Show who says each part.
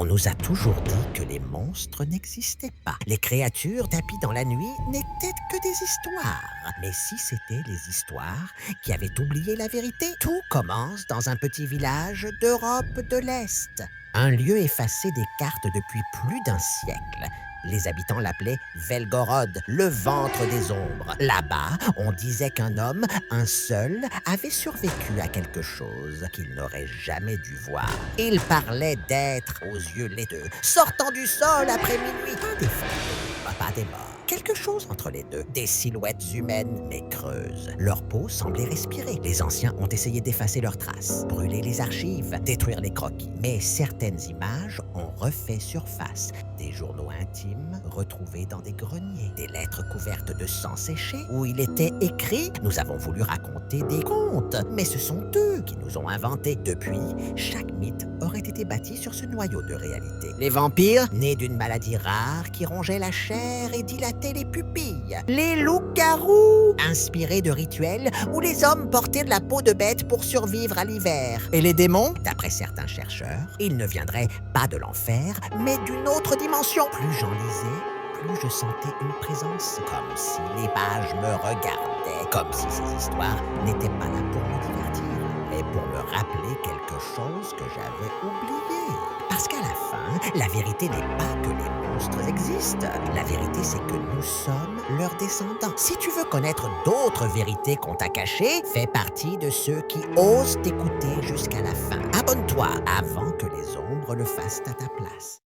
Speaker 1: On nous a toujours dit que les monstres n'existaient pas. Les créatures tapies dans la nuit n'étaient que des histoires. Mais si c'étaient les histoires qui avaient oublié la vérité, tout commence dans un petit village d'Europe de l'Est. Un lieu effacé des cartes depuis plus d'un siècle. Les habitants l'appelaient Velgorod, le ventre des ombres. Là-bas, on disait qu'un homme, un seul, avait survécu à quelque chose qu'il n'aurait jamais dû voir. Il parlait d'êtres aux yeux laiteux, sortant du sol après minuit. Pas des fantômes, pas des morts. Quelque chose entre les deux. Des silhouettes humaines, mais creuses. Leur peau semblait respirer. Les anciens ont essayé d'effacer leurs traces, brûler les archives, détruire les croquis. Mais certaines images ont refait surface. Des journaux intimes retrouvés dans des greniers, des lettres couvertes de sang séché où il était écrit « Nous avons voulu raconter des contes, mais ce sont eux qui nous ont inventés. » Depuis, chaque mythe aurait été bâti sur ce noyau de réalité. Les vampires, nés d'une maladie rare qui rongeait la chair et dilatait les pupilles. Les loups-garous, inspirés de rituels où les hommes portaient de la peau de bête pour survivre à l'hiver. Et les démons, d'après certains chercheurs, ils ne viendraient pas de l'enfer, mais d'une autre dimension. Plus j'en lisais, plus je sentais une présence, comme si les pages me regardaient, comme si ces histoires n'étaient pas là pour me divertir, mais pour me rappeler quelque chose que j'avais oublié. Parce qu'à la fin, la vérité n'est pas que les monstres existent. La vérité, c'est que nous sommes leurs descendants. Si tu veux connaître d'autres vérités qu'on t'a cachées, fais partie de ceux qui osent t'écouter jusqu'à la fin. Abonne-toi avant que les ombres le fassent à ta place.